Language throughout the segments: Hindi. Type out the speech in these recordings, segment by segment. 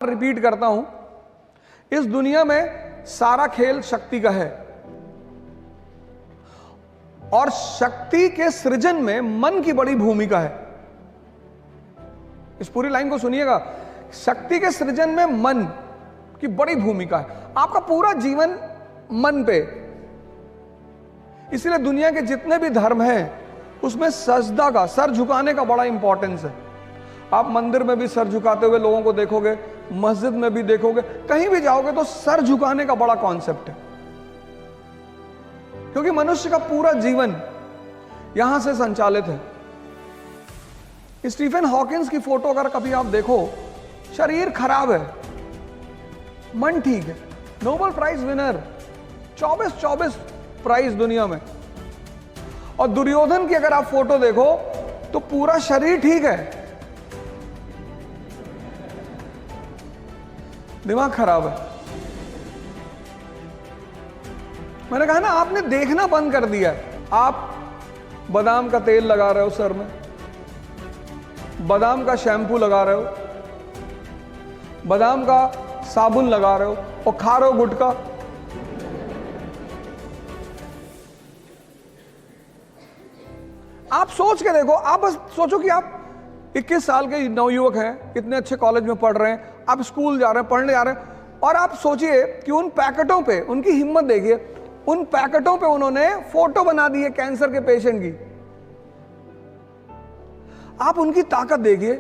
रिपीट करता हूं, इस दुनिया में सारा खेल शक्ति का है और शक्ति के सृजन में मन की बड़ी भूमिका है। इस पूरी लाइन को सुनिएगा, शक्ति के सृजन में मन की बड़ी भूमिका है। आपका पूरा जीवन मन पे, इसलिए दुनिया के जितने भी धर्म हैं उसमें सजदा का, सर झुकाने का बड़ा इंपॉर्टेंस है। आप मंदिर में भी सर झुकाते हुए लोगों को देखोगे, मस्जिद में भी देखोगे, कहीं भी जाओगे तो सर झुकाने का बड़ा कॉन्सेप्ट है, क्योंकि मनुष्य का पूरा जीवन यहां से संचालित है। स्टीफन हॉकिंस की फोटो अगर कभी आप देखो, शरीर खराब है, मन ठीक है, नोबेल प्राइज विनर, 24 प्राइज दुनिया में। और दुर्योधन की अगर आप फोटो देखो तो पूरा शरीर ठीक है, दिमाग खराब है। मैंने कहा ना, आपने देखना बंद कर दिया है। आप बादाम का तेल लगा रहे हो सर में, बादाम का शैम्पू लगा रहे हो, बादाम का साबुन लगा रहे हो और खा रहे हो गुटखा। आप सोच के देखो, आप बस सोचो कि आप 21 साल के नवयुवक हैं, इतने अच्छे कॉलेज में पढ़ रहे हैं, आप स्कूल जा रहे हैं, पढ़ने जा रहे हैं, और आप सोचिए कि उन पैकेटों पे, उनकी हिम्मत देखिए, उन पैकेटों पे उन्होंने फोटो बना दी है कैंसर के पेशेंट की। आप उनकी ताकत देखिए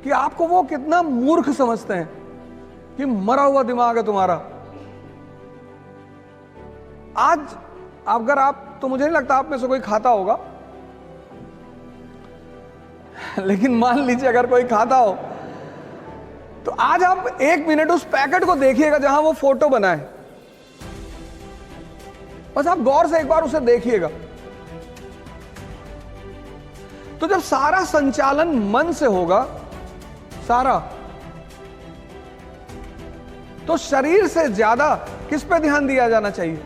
कि आपको वो कितना मूर्ख समझते हैं कि मरा हुआ दिमाग है तुम्हारा। आज अगर आप, तो मुझे नहीं लगता आप में से कोई खाता होगा, लेकिन मान लीजिए अगर कोई खाता हो तो आज आप 1 मिनट उस पैकेट को देखिएगा जहां वो फोटो बना है। बस आप गौर से एक बार उसे देखिएगा। तो जब सारा संचालन मन से होगा, सारा, तो शरीर से ज्यादा किस पे ध्यान दिया जाना चाहिए?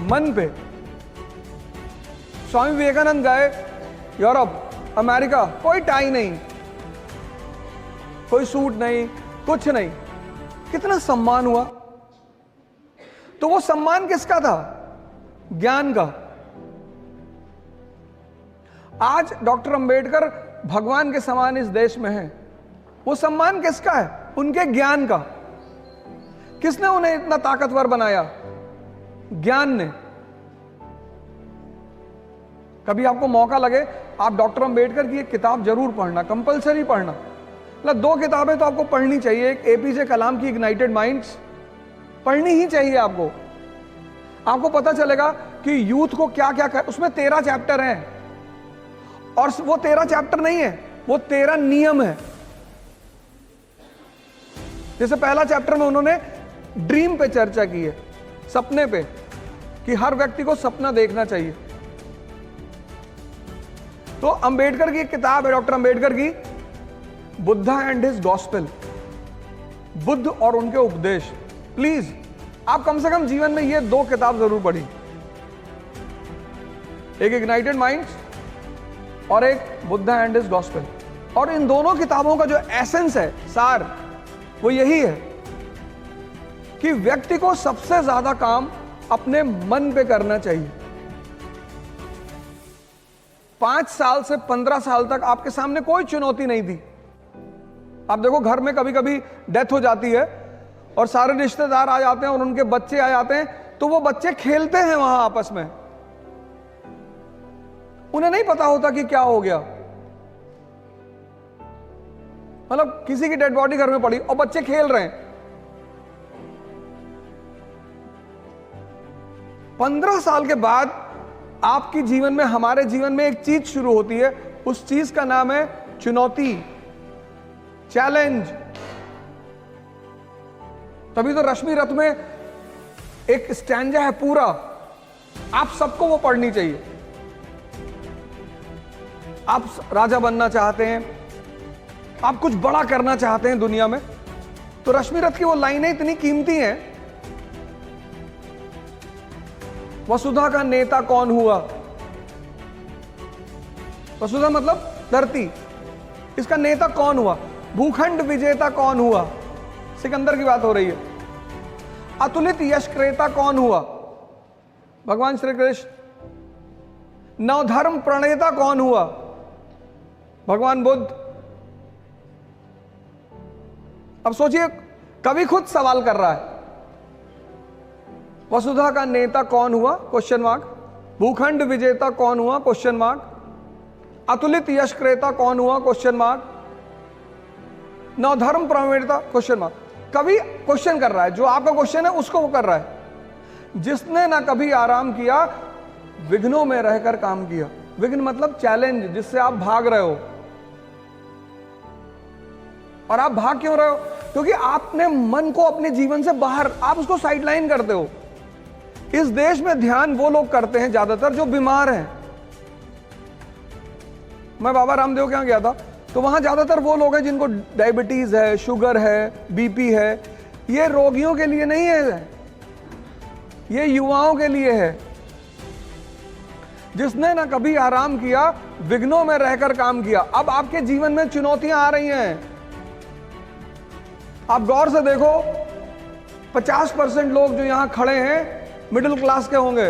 मन पे। स्वामी विवेकानंद गए यूरोप, अमेरिका, कोई टाई नहीं, कोई सूट नहीं, कुछ नहीं, कितना सम्मान हुआ। तो वो सम्मान किसका था? ज्ञान का। आज डॉक्टर अंबेडकर भगवान के समान इस देश में हैं, वो सम्मान किसका है? उनके ज्ञान का। किसने उन्हें इतना ताकतवर बनाया? ज्ञान ने। कभी आपको मौका लगे, आप डॉक्टर अंबेडकर की एक किताब जरूर पढ़ना, कंपलसरी पढ़ना। मतलब 2 किताबें तो आपको पढ़नी चाहिए। एक एपीजे कलाम की इग्नाइटेड माइंड्स पढ़नी ही चाहिए आपको। आपको पता चलेगा कि यूथ को क्या क्या कर, उसमें 13 चैप्टर हैं, और वो 13 चैप्टर नहीं है, वो 13 नियम है। जैसे पहला चैप्टर में उन्होंने ड्रीम पे चर्चा की है, सपने पे, कि हर व्यक्ति को सपना देखना चाहिए। तो अंबेडकर की एक किताब है, डॉक्टर अंबेडकर की, Buddha and his gospel, Buddha और उनके उपदेश। प्लीज आप कम से कम जीवन में ये 2 किताब जरूर पढ़ी, एक इग्नाइटेड माइंड्स और एक बुद्धा एंड हिज गॉस्पेल। और इन दोनों किताबों का जो एसेंस है, सार, वो यही है कि व्यक्ति को सबसे ज्यादा काम अपने मन पे करना चाहिए। 5 साल से 15 साल तक आपके सामने कोई चुनौती नहीं थी। आप देखो, घर में कभी कभी डेथ हो जाती है और सारे रिश्तेदार आ जाते हैं और उनके बच्चे आ जाते हैं, तो वो बच्चे खेलते हैं वहां आपस में, उन्हें नहीं पता होता कि क्या हो गया। मतलब किसी की डेड बॉडी घर में पड़ी और बच्चे खेल रहे हैं। 15 साल के बाद आपकी जीवन में, हमारे जीवन में एक चीज शुरू होती है, उस चीज का नाम है चुनौती, चैलेंज। तभी तो रश्मि रथ में एक स्टैंजा है पूरा, आप सबको वो पढ़नी चाहिए। आप राजा बनना चाहते हैं, आप कुछ बड़ा करना चाहते हैं दुनिया में, तो रश्मि रथ की वो लाइनें इतनी कीमती हैं। वसुधा का नेता कौन हुआ? वसुधा मतलब धरती, इसका नेता कौन हुआ? भूखंड विजेता कौन हुआ? सिकंदर की बात हो रही है। अतुलित यश क्रेता कौन हुआ? भगवान श्री कृष्ण। नवधर्म प्रणेता कौन हुआ? भगवान बुद्ध। अब सोचिए, कवि खुद सवाल कर रहा है, वसुधा का नेता कौन हुआ? Question mark. भूखंड विजेता कौन हुआ? Question mark. अतुलित यश क्रेता कौन हुआ? Question mark. नवधर्म प्रणेता? Question mark. कवि क्वेश्चन कर रहा है, जो आपका क्वेश्चन है उसको वो कर रहा है। जिसने ना कभी आराम किया, विघ्नों में रहकर काम किया। विघ्न मतलब चैलेंज, जिससे आप भाग रहे हो। और आप भाग क्यों रहे हो? क्योंकि आपने मन को अपने जीवन से बाहर, आप उसको साइडलाइन करते हो। इस देश में ध्यान वो लोग करते हैं ज्यादातर जो बीमार हैं। मैं बाबा रामदेव के यहां गया था, तो वहां ज्यादातर वो लोग हैं जिनको डायबिटीज है, शुगर है, बीपी है। ये रोगियों के लिए नहीं है, ये युवाओं के लिए है। जिसने ना कभी आराम किया, विघ्नों में रहकर काम किया। अब आपके जीवन में चुनौतियां आ रही हैं, आप गौर से देखो। 50% लोग जो यहां खड़े हैं मिडिल क्लास के होंगे।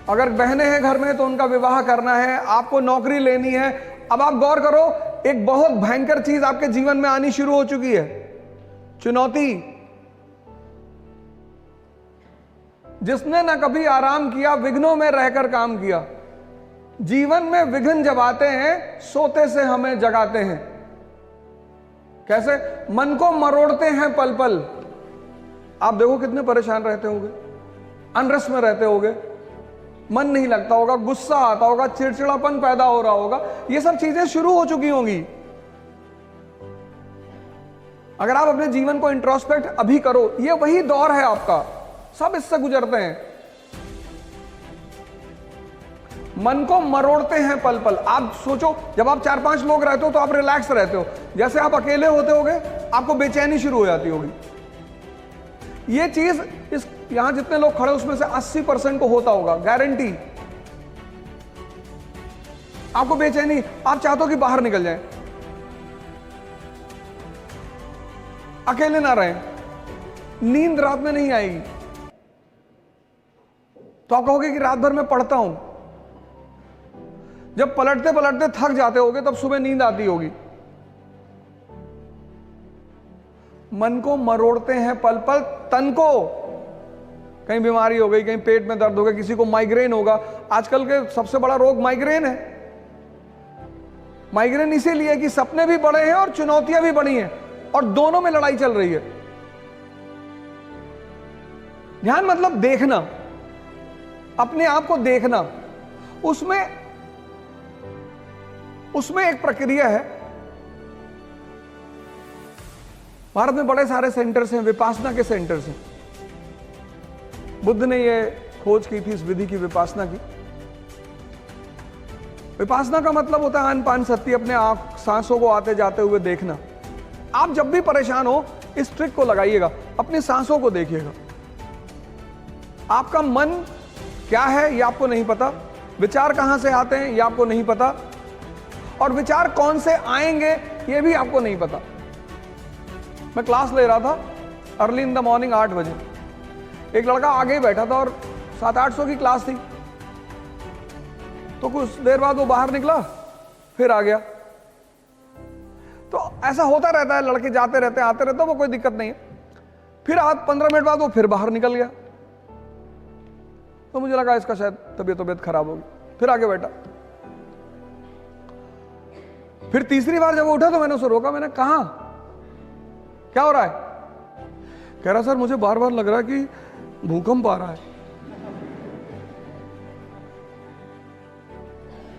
अगर बहनें हैं घर में तो उनका विवाह करना है, आपको नौकरी लेनी है। अब आप गौर करो, एक बहुत भयंकर चीज आपके जीवन में आनी शुरू हो चुकी है, चुनौती। जिसने ना कभी आराम किया, विघ्नों में रहकर काम किया। जीवन में विघ्न जब आते हैं, सोते से हमें जगाते हैं। कैसे? मन को मरोड़ते हैं पल पल। आप देखो कितने परेशान रहते होंगे, अनरेस्ट में रहते होंगे, मन नहीं लगता होगा, गुस्सा आता होगा, चिड़चिड़ापन पैदा हो रहा होगा। ये सब चीजें शुरू हो चुकी होंगी। अगर आप अपने जीवन को इंट्रोस्पेक्ट अभी करो, ये वही दौर है आपका, सब इससे गुजरते हैं। मन को मरोड़ते हैं पल पल। आप सोचो, जब आप 4-5 लोग रहते हो तो आप रिलैक्स रहते हो। जैसे आप अकेले होते होगे, आपको बेचैनी शुरू हो जाती होगी। ये चीज इस यहां जितने लोग खड़े उसमें से 80% को होता होगा, गारंटी। आपको बेचैनी, आप चाहते हो कि बाहर निकल जाएं, अकेले ना रहें, नींद रात में नहीं आएगी। तो आप कहोगे कि रात भर मैं पढ़ता हूं। जब पलटते पलटते थक जाते होगे तब सुबह नींद आती होगी। मन को मरोड़ते हैं पल पल, तन को। कहीं बीमारी हो गई, कहीं पेट में दर्द हो गया, किसी को माइग्रेन होगा। आजकल के सबसे बड़ा रोग माइग्रेन है। माइग्रेन इसीलिए कि सपने भी बड़े हैं और चुनौतियां भी बड़ी हैं, और दोनों में लड़ाई चल रही है। ध्यान मतलब देखना, अपने आप को देखना। उसमें एक प्रक्रिया है। भारत में बड़े सारे सेंटर्स हैं, विपासना के सेंटर्स हैं। बुद्ध ने ये खोज की थी, इस विधि की, विपासना की। विपासना का मतलब होता है आन-पान सत्ती, अपने आप सांसों को आते जाते हुए देखना। आप जब भी परेशान हो, इस ट्रिक को लगाइएगा, अपनी सांसों को देखिएगा। आपका मन क्या है ये आपको नहीं पता, विचार कहां से आते हैं ये आपको नहीं पता, और विचार कौन से आएंगे ये भी आपको नहीं पता। मैं क्लास ले रहा था अर्ली इन द मॉर्निंग 8 बजे। एक लड़का आगे ही बैठा था और 700-800 की क्लास थी। तो कुछ देर बाद वो बाहर निकला, फिर आ गया। तो ऐसा होता रहता है, लड़के जाते रहते आते रहते, वो कोई दिक्कत नहीं है। फिर 15 मिनट बाद वो फिर बाहर निकल गया। तो मुझे लगा इसका शायद तबीयत खराब होगी, फिर आगे बैठा। फिर तीसरी बार जब वो उठा तो मैंने उसे रोका। मैंने कहा, क्या हो रहा है? कह रहा, सर मुझे बार बार लग रहा है कि भूकंप आ रहा है।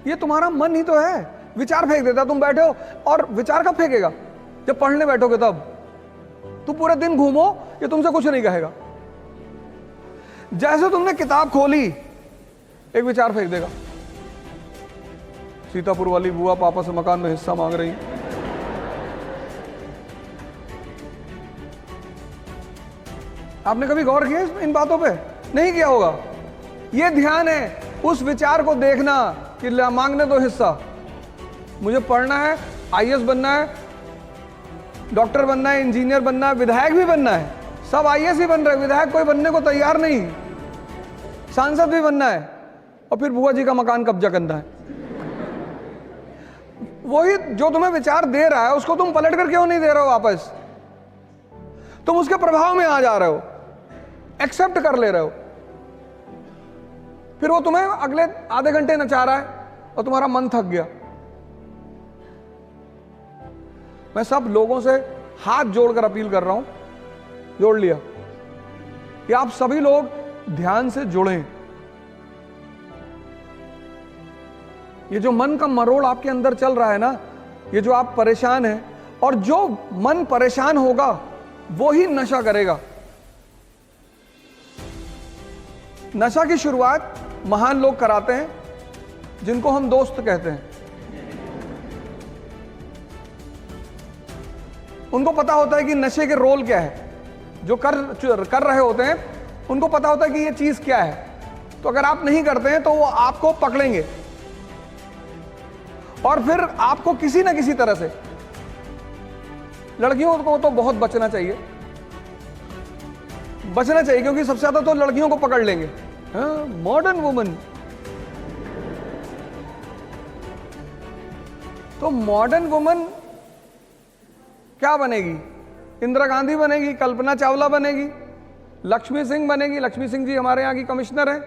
ये तुम्हारा मन ही तो है, विचार फेंक देता। तुम बैठे हो और विचार कब फेंकेगा? जब पढ़ने बैठोगे तब। तुम पूरे दिन घूमो, ये तुमसे कुछ नहीं कहेगा। जैसे तुमने किताब खोली, एक विचार फेंक देगा। सीतापुर वाली बुआ पापा से मकान में हिस्सा मांग रही। आपने कभी गौर किया इन बातों पे? नहीं किया होगा। ये ध्यान है, उस विचार को देखना कि मांगने दो हिस्सा। मुझे पढ़ना है, IAS बनना है, डॉक्टर बनना है, इंजीनियर बनना है, विधायक भी बनना है, सब आईएएस ही बन रहे हैं, विधायक कोई बनने को तैयार नहीं, सांसद भी बनना है, और फिर बुआ जी का मकान कब्जा करना है। वही जो तुम्हें विचार दे रहा है उसको तुम पलट कर क्यों नहीं दे रहे हो वापस? तुम उसके प्रभाव में आ जा रहे हो, एक्सेप्ट कर ले रहे हो, फिर वो तुम्हें अगले आधे घंटे नचा रहा है और तुम्हारा मन थक गया। मैं सब लोगों से हाथ जोड़कर अपील कर रहा हूं, जोड़ लिया, कि आप सभी लोग ध्यान से जुड़ें। ये जो मन का मरोड़ आपके अंदर चल रहा है ना, ये जो आप परेशान हैं, और जो मन परेशान होगा वो ही नशा करेगा। नशा की शुरुआत महान लोग कराते हैं, जिनको हम दोस्त कहते हैं। उनको पता होता है कि नशे के रोल क्या है, जो कर रहे होते हैं उनको पता होता है कि ये चीज क्या है। तो अगर आप नहीं करते हैं तो वो आपको पकड़ेंगे और फिर आपको किसी ना किसी तरह से, लड़कियों को तो बहुत बचना चाहिए, क्योंकि सबसे ज्यादा तो लड़कियों को पकड़ लेंगे। मॉडर्न वुमन, तो मॉडर्न वुमन क्या बनेगी? इंदिरा गांधी बनेगी, कल्पना चावला बनेगी, लक्ष्मी सिंह बनेगी। लक्ष्मी सिंह जी हमारे यहाँ की कमिश्नर है,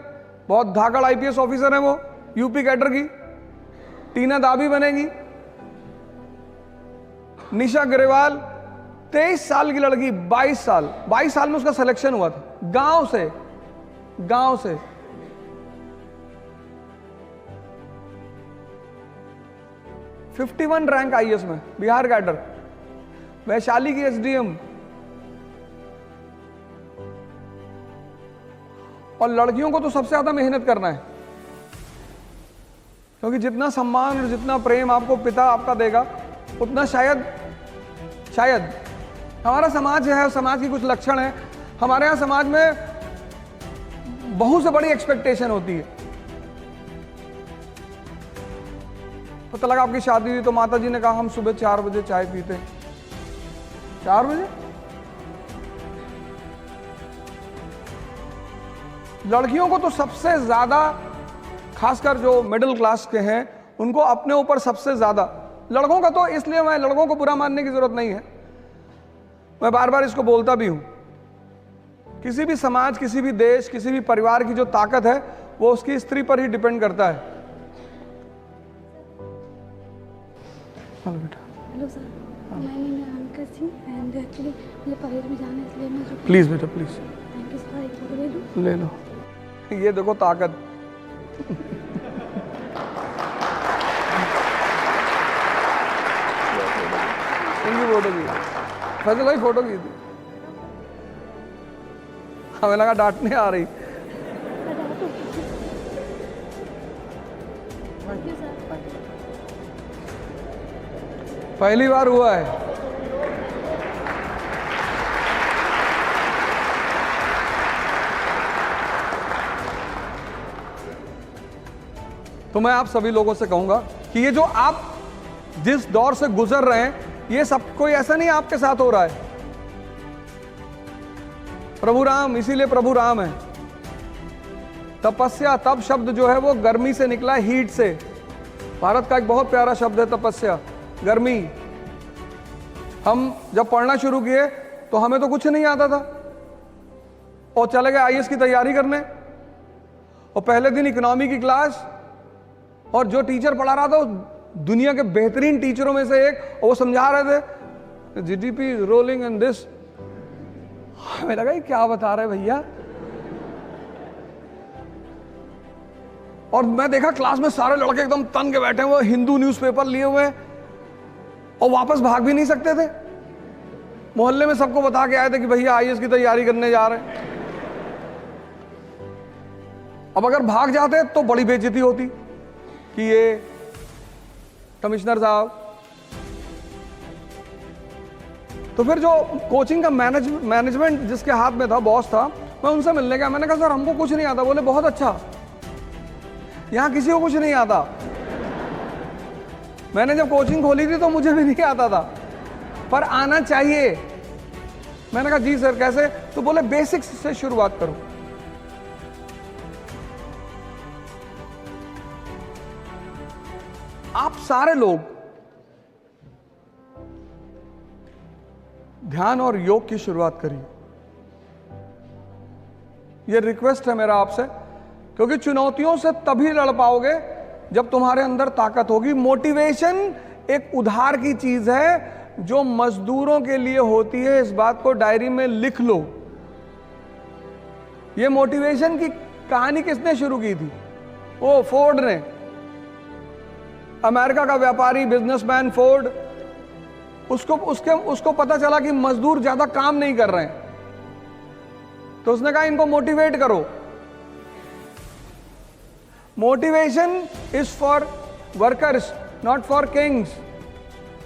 बहुत धाकड़ आईपीएस ऑफिसर है वो, यूपी कैडर की। टीना दाबी बनेगी, निशा ग्रेवाल 23 साल की लड़की, 22 साल में उसका सिलेक्शन हुआ था, गांव से 51 रैंक आईएएस में, बिहार कैडर, वैशाली की एसडीएम। और लड़कियों को तो सबसे ज्यादा मेहनत करना है, क्योंकि जितना सम्मान और जितना प्रेम आपको पिता आपका देगा, उतना शायद हमारा समाज है, समाज की कुछ लक्षण है। हमारे यहाँ समाज में बहू से बड़ी एक्सपेक्टेशन होती है। पता लगा आपकी शादी हुई तो माता जी ने कहा हम सुबह 4 बजे चाय पीते हैं। 4 बजे? लड़कियों को तो सबसे ज्यादा, खासकर जो मिडिल क्लास के हैं, उनको अपने ऊपर सबसे ज्यादा, लड़कों का तो इसलिए, मैं लड़कों को बुरा मानने की जरूरत नहीं है, मैं बार बार इसको बोलता भी हूं, किसी भी समाज, किसी भी देश, किसी भी परिवार की जो ताकत है वो उसकी स्त्री पर ही डिपेंड करता है। हेलो बेटा। हेलो सर, मैं अंकल सिंह एंड एक्चुअली मुझे परेड में जाना है, इसलिए मैं प्लीज बेटा प्लीज। थैंक यू सर, एक फोटो ले लूं? ले लो, ये देखो ताकत। फोटो की फैसल भाई, फोटो की थी, हमें लगा डांटने आ रही। पहली बार हुआ है। तो मैं आप सभी लोगों से कहूंगा कि ये जो आप जिस दौर से गुजर रहे हैं, ये सब कोई ऐसा नहीं आपके साथ हो रहा है। प्रभु राम, इसीलिए प्रभु राम है। तपस्या, तप शब्द जो है वो गर्मी से निकला है, हीट से। भारत का एक बहुत प्यारा शब्द है तपस्या, गर्मी। हम जब पढ़ना शुरू किए तो हमें तो कुछ नहीं आता था, और चले गए आईएएस की तैयारी करने, और पहले दिन इकोनॉमी की क्लास, और जो टीचर पढ़ा रहा था दुनिया के बेहतरीन टीचरों में से एक, और वो समझा रहे थे जीडीपी रोलिंग एंड दिस। हमें लगा ये क्या बता रहे भैया। और मैं देखा क्लास में सारे लड़के एकदम तन के बैठे हुए, हिंदू न्यूज़पेपर लिए हुए, और वापस भाग भी नहीं सकते थे। मोहल्ले में सबको बता के आए थे कि भैया आईएएस की तैयारी करने जा रहे हैं। अब अगर भाग जाते तो बड़ी बेइज्जती होती कि ये कमिश्नर साहब। तो फिर जो कोचिंग का मैनेजमेंट जिसके हाथ में था, बॉस था, मैं उनसे मिलने गया। मैंने कहा सर हमको कुछ नहीं आता। बोले बहुत अच्छा, यहां किसी को कुछ नहीं आता। मैंने जब कोचिंग खोली थी तो मुझे भी नहीं आता था। पर आना चाहिए। मैंने कहा जी सर कैसे? तो बोले बेसिक्स से शुरुआत करो। आप सारे लोग ध्यान और योग की शुरुआत करिए। यह रिक्वेस्ट है मेरा आपसे, क्योंकि चुनौतियों से तभी लड़ पाओगे जब तुम्हारे अंदर ताकत होगी। मोटिवेशन एक उधार की चीज है जो मजदूरों के लिए होती है। इस बात को डायरी में लिख लो। यह मोटिवेशन की कहानी किसने शुरू की थी? वो फोर्ड ने। अमेरिका का व्यापारी बिजनेसमैन फोर्ड, उसको पता चला कि मजदूर ज्यादा काम नहीं कर रहे हैं, तो उसने कहा इनको मोटिवेट करो। Motivation is for workers, not for Kings.